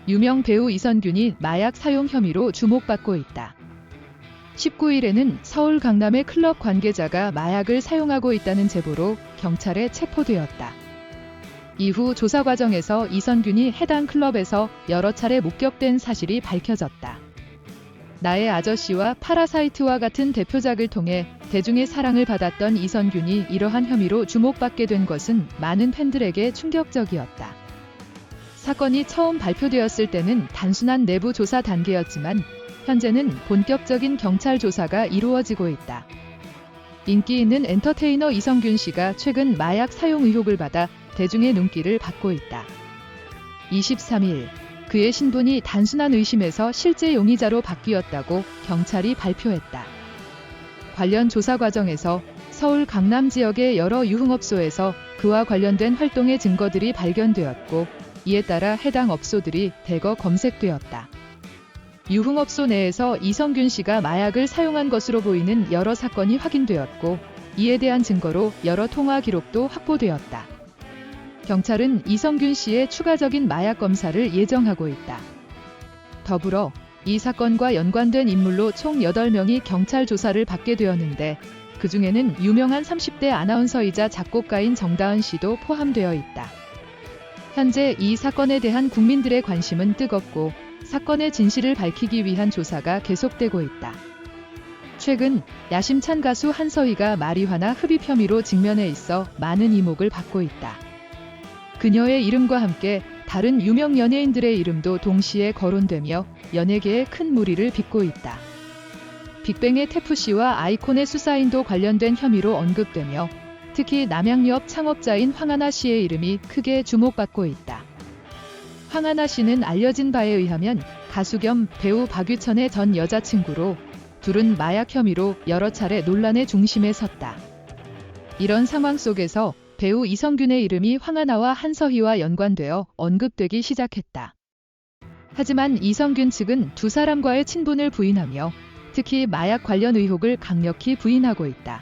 유명 배우 이선균이 마약 사용 혐의로 주목받고 있다. 19일에는 서울 강남의 클럽 관계자가 마약을 사용하고 있다는 제보로 경찰에 체포되었다. 이후 조사 과정에서 이선균이 해당 클럽에서 여러 차례 목격된 사실이 밝혀졌다. 나의 아저씨와 파라사이트와 같은 대표작을 통해 대중의 사랑을 받았던 이선균이 이러한 혐의로 주목받게 된 것은 많은 팬들에게 충격적이었다. 사건이 처음 발표되었을 때는 단순한 내부 조사 단계였지만 현재는 본격적인 경찰 조사가 이루어지고 있다. 인기 있는 엔터테이너 이선균 씨가 최근 마약 사용 의혹을 받아 대중의 눈길을 받고 있다. 23일, 그의 신분이 단순한 의심에서 실제 용의자로 바뀌었다고 경찰이 발표했다. 관련 조사 과정에서 서울 강남 지역의 여러 유흥업소에서 그와 관련된 활동의 증거들이 발견되었고, 이에 따라 해당 업소들이 대거 검색되었다. 유흥업소 내에서 이선균 씨가 마약을 사용한 것으로 보이는 여러 사건이 확인되었고, 이에 대한 증거로 여러 통화 기록도 확보되었다. 경찰은 이선균 씨의 추가적인 마약 검사를 예정하고 있다. 더불어 이 사건과 연관된 인물로 총 8명이 경찰 조사를 받게 되었는데, 그중에는 유명한 30대 아나운서이자 작곡가인 정다은 씨도 포함되어 있다. 현재 이 사건에 대한 국민들의 관심은 뜨겁고 사건의 진실을 밝히기 위한 조사가 계속되고 있다. 최근 야심찬 가수 한서희가 마리화나 흡입 혐의로 직면해 있어 많은 이목을 받고 있다. 그녀의 이름과 함께 다른 유명 연예인들의 이름도 동시에 거론되며 연예계에 큰 무리를 빚고 있다. 빅뱅의 태프 씨와 아이콘의 수사인도 관련된 혐의로 언급되며 특히 남양유업 창업자인 황하나 씨의 이름이 크게 주목받고 있다. 황하나 씨는 알려진 바에 의하면 가수 겸 배우 박유천의 전 여자친구로, 둘은 마약 혐의로 여러 차례 논란의 중심에 섰다. 이런 상황 속에서 배우 이선균의 이름이 황하나와 한서희와 연관되어 언급되기 시작했다. 하지만 이선균 측은 두 사람과의 친분을 부인하며 특히 마약 관련 의혹을 강력히 부인하고 있다.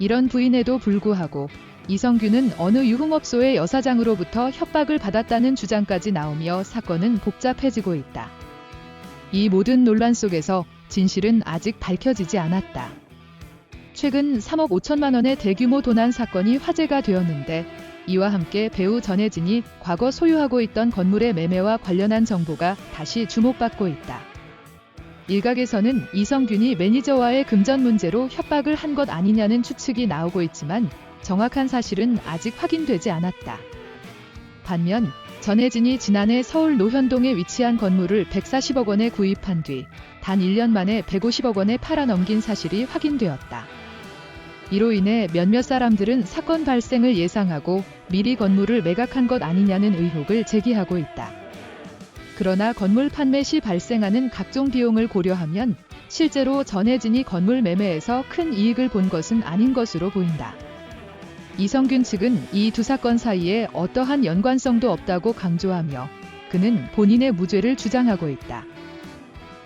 이런 부인에도 불구하고 이선균은 어느 유흥업소의 여사장으로부터 협박을 받았다는 주장까지 나오며 사건은 복잡해지고 있다. 이 모든 논란 속에서 진실은 아직 밝혀지지 않았다. 최근 3억 5천만 원의 대규모 도난 사건이 화제가 되었는데, 이와 함께 배우 전혜진이 과거 소유하고 있던 건물의 매매와 관련한 정보가 다시 주목받고 있다. 일각에서는 이선균이 매니저와의 금전 문제로 협박을 한 것 아니냐는 추측이 나오고 있지만 정확한 사실은 아직 확인되지 않았다. 반면 전혜진이 지난해 서울 노현동에 위치한 건물을 140억 원에 구입한 뒤 단 1년 만에 150억 원에 팔아넘긴 사실이 확인되었다. 이로 인해 몇몇 사람들은 사건 발생을 예상하고 미리 건물을 매각한 것 아니냐는 의혹을 제기하고 있다. 그러나 건물 판매 시 발생하는 각종 비용을 고려하면 실제로 전혜진이 건물 매매에서 큰 이익을 본 것은 아닌 것으로 보인다. 이선균 측은 이 두 사건 사이에 어떠한 연관성도 없다고 강조하며 그는 본인의 무죄를 주장하고 있다.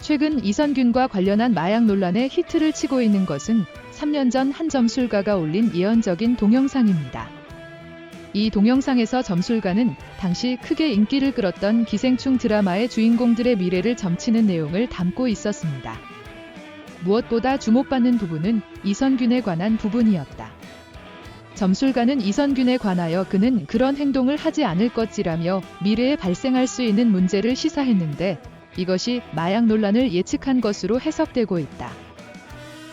최근 이선균과 관련한 마약 논란에 히트를 치고 있는 것은 3년 전 한 점술가가 올린 예언적인 동영상입니다. 이 동영상에서 점술가는 당시 크게 인기를 끌었던 기생충 드라마의 주인공들의 미래를 점치는 내용을 담고 있었습니다. 무엇보다 주목받는 부분은 이선균에 관한 부분이었다. 점술가는 이선균에 관하여 그는 그런 행동을 하지 않을 것이라며 미래에 발생할 수 있는 문제를 시사했는데, 이것이 마약 논란을 예측한 것으로 해석되고 있다.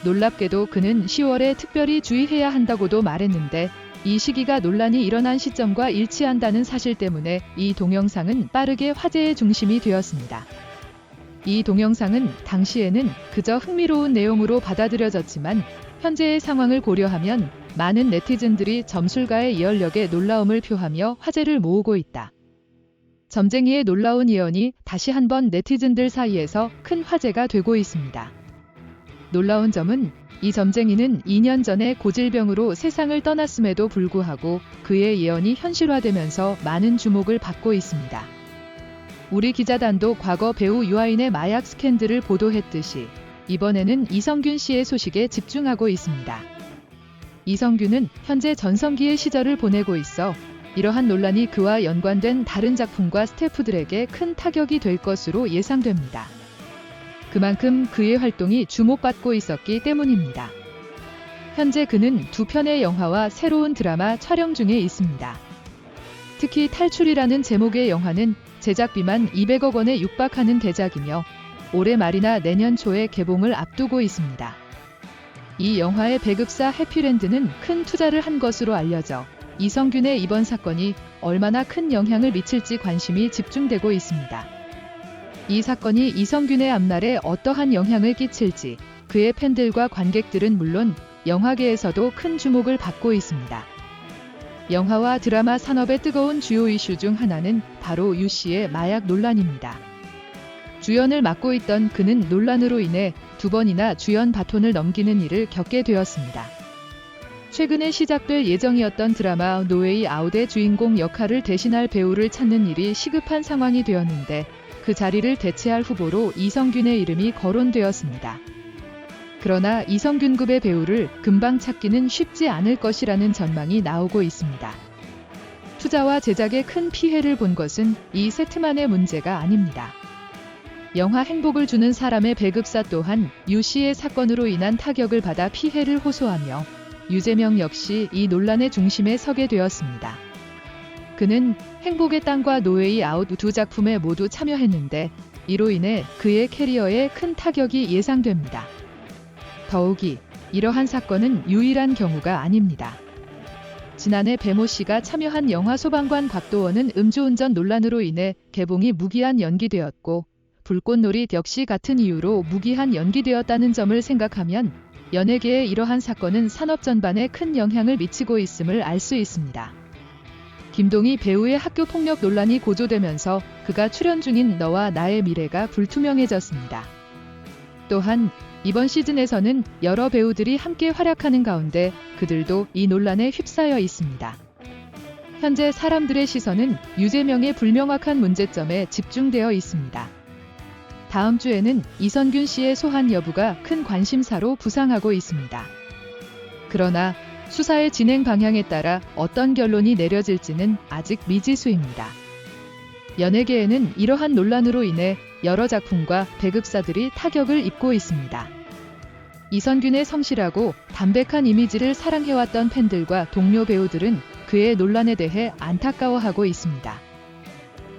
놀랍게도 그는 10월에 특별히 주의해야 한다고도 말했는데, 이 시기가 논란이 일어난 시점과 일치한다는 사실 때문에 이 동영상은 빠르게 화제의 중심이 되었습니다. 이 동영상은 당시에는 그저 흥미로운 내용으로 받아들여졌지만 현재의 상황을 고려하면 많은 네티즌들이 점술가의 예언력에 놀라움을 표하며 화제를 모으고 있다. 점쟁이의 놀라운 예언이 다시 한번 네티즌들 사이에서 큰 화제가 되고 있습니다. 놀라운 점은 이 점쟁이는 2년 전에 고질병으로 세상을 떠났음에도 불구하고 그의 예언이 현실화되면서 많은 주목을 받고 있습니다. 우리 기자단도 과거 배우 유아인의 마약 스캔들을 보도했듯이 이번에는 이선균 씨의 소식에 집중하고 있습니다. 이선균은 현재 전성기의 시절을 보내고 있어 이러한 논란이 그와 연관된 다른 작품과 스태프들에게 큰 타격이 될 것으로 예상됩니다. 그만큼 그의 활동이 주목받고 있었기 때문입니다. 현재 그는 2편의 영화와 새로운 드라마 촬영 중에 있습니다. 특히 탈출이라는 제목의 영화는 제작비만 200억 원에 육박하는 대작이며 올해 말이나 내년 초에 개봉을 앞두고 있습니다. 이 영화의 배급사 해피랜드는 큰 투자를 한 것으로 알려져 이성균의 이번 사건이 얼마나 큰 영향을 미칠지 관심이 집중되고 있습니다. 이 사건이 이성균의 앞날에 어떠한 영향을 끼칠지 그의 팬들과 관객들은 물론 영화계에서도 큰 주목을 받고 있습니다. 영화와 드라마 산업의 뜨거운 주요 이슈 중 하나는 바로 유 씨의 마약 논란입니다. 주연을 맡고 있던 그는 논란으로 인해 2번이나 주연 바톤을 넘기는 일을 겪게 되었습니다. 최근에 시작될 예정이었던 드라마 노웨이 아웃의 주인공 역할을 대신할 배우를 찾는 일이 시급한 상황이 되었는데 그 자리를 대체할 후보로 이성균의 이름이 거론되었습니다. 그러나 이성균급의 배우를 금방 찾기는 쉽지 않을 것이라는 전망이 나오고 있습니다. 투자와 제작에 큰 피해를 본 것은 이 세트만의 문제가 아닙니다. 영화 행복을 주는 사람의 배급사 또한 유 씨의 사건으로 인한 타격을 받아 피해를 호소하며 유재명 역시 이 논란의 중심에 서게 되었습니다. 그는 행복의 땅과 노웨이 아웃 2 작품에 모두 참여했는데 이로 인해 그의 캐리어에 큰 타격이 예상됩니다. 더욱이 이러한 사건은 유일한 경우가 아닙니다. 지난해 배모 씨가 참여한 영화 소방관 곽도원은 음주운전 논란으로 인해 개봉이 무기한 연기되었고 불꽃놀이 역시 같은 이유로 무기한 연기되었다는 점을 생각하면 연예계의 이러한 사건은 산업 전반에 큰 영향을 미치고 있음을 알 수 있습니다. 김동희 배우의 학교 폭력 논란이 고조되면서 그가 출연 중인 너와 나의 미래가 불투명해졌습니다. 또한 이번 시즌에서는 여러 배우들이 함께 활약하는 가운데 그들도 이 논란에 휩싸여 있습니다. 현재 사람들의 시선은 유재명의 불명확한 문제점에 집중되어 있습니다. 다음 주에는 이성균 씨의 소환 여부가 큰 관심사로 부상하고 있습니다. 그러나 수사의 진행 방향에 따라 어떤 결론이 내려질지는 아직 미지수입니다. 연예계에는 이러한 논란으로 인해 여러 작품과 배급사들이 타격을 입고 있습니다. 이성균의 성실하고 담백한 이미지를 사랑해왔던 팬들과 동료 배우들은 그의 논란에 대해 안타까워하고 있습니다.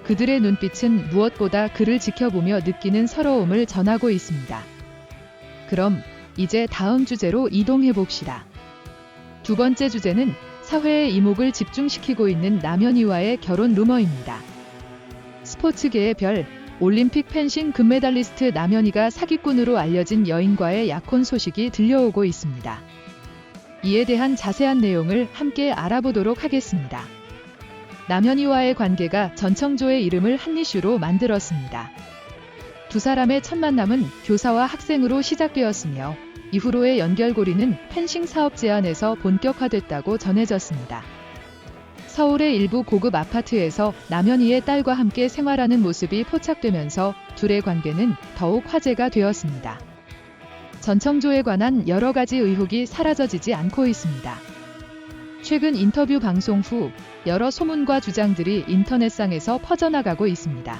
그들의 눈빛은 무엇보다 그를 지켜보며 느끼는 서러움을 전하고 있습니다. 그럼 이제 다음 주제로 이동해 봅시다. 2번째 주제는 사회의 이목을 집중시키고 있는 남현희와의 결혼 루머입니다. 스포츠계의 별, 올림픽 펜싱 금메달리스트 남현희가 사기꾼으로 알려진 여인과의 약혼 소식이 들려오고 있습니다. 이에 대한 자세한 내용을 함께 알아보도록 하겠습니다. 남현희와의 관계가 전청조의 이름을 한 이슈로 만들었습니다. 두 사람의 첫 만남은 교사와 학생으로 시작되었으며 이후로의 연결고리는 펜싱 사업 제안에서 본격화됐다고 전해졌습니다. 서울의 일부 고급 아파트에서 남현희의 딸과 함께 생활하는 모습이 포착되면서 둘의 관계는 더욱 화제가 되었습니다. 전청조에 관한 여러 가지 의혹이 사라져지지 않고 있습니다. 최근 인터뷰 방송 후 여러 소문과 주장들이 인터넷상에서 퍼져나가고 있습니다.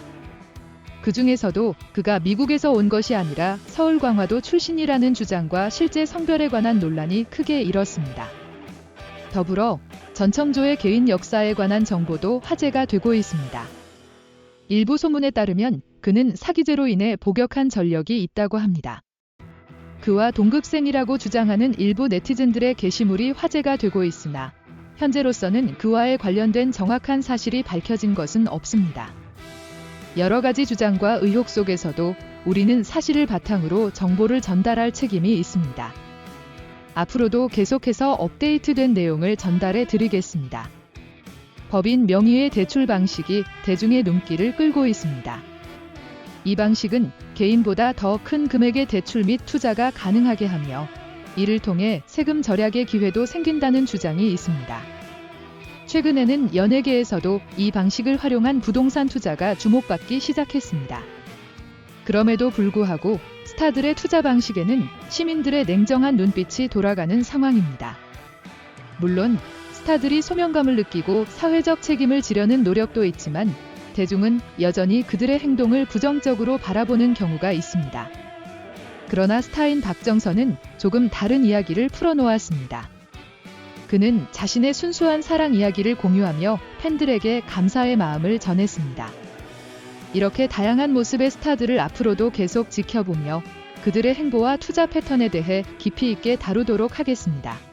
그 중에서도 그가 미국에서 온 것이 아니라 서울광화도 출신이라는 주장과 실제 성별에 관한 논란이 크게 일었습니다. 더불어 전청조의 개인 역사에 관한 정보도 화제가 되고 있습니다. 일부 소문에 따르면 그는 사기죄로 인해 복역한 전력이 있다고 합니다. 그와 동급생이라고 주장하는 일부 네티즌들의 게시물이 화제가 되고 있으나 현재로서는 그와의 관련된 정확한 사실이 밝혀진 것은 없습니다. 여러 가지 주장과 의혹 속에서도 우리는 사실을 바탕으로 정보를 전달할 책임이 있습니다. 앞으로도 계속해서 업데이트된 내용을 전달해 드리겠습니다. 법인 명의의 대출 방식이 대중의 눈길을 끌고 있습니다. 이 방식은 개인보다 더 큰 금액의 대출 및 투자가 가능하게 하며 이를 통해 세금 절약의 기회도 생긴다는 주장이 있습니다. 최근에는 연예계에서도 이 방식을 활용한 부동산 투자가 주목받기 시작했습니다. 그럼에도 불구하고 스타들의 투자 방식에는 시민들의 냉정한 눈빛이 돌아가는 상황입니다. 물론 스타들이 소명감을 느끼고 사회적 책임을 지려는 노력도 있지만 대중은 여전히 그들의 행동을 부정적으로 바라보는 경우가 있습니다. 그러나 스타인 박정선은 조금 다른 이야기를 풀어놓았습니다. 그는 자신의 순수한 사랑 이야기를 공유하며 팬들에게 감사의 마음을 전했습니다. 이렇게 다양한 모습의 스타들을 앞으로도 계속 지켜보며 그들의 행보와 투자 패턴에 대해 깊이 있게 다루도록 하겠습니다.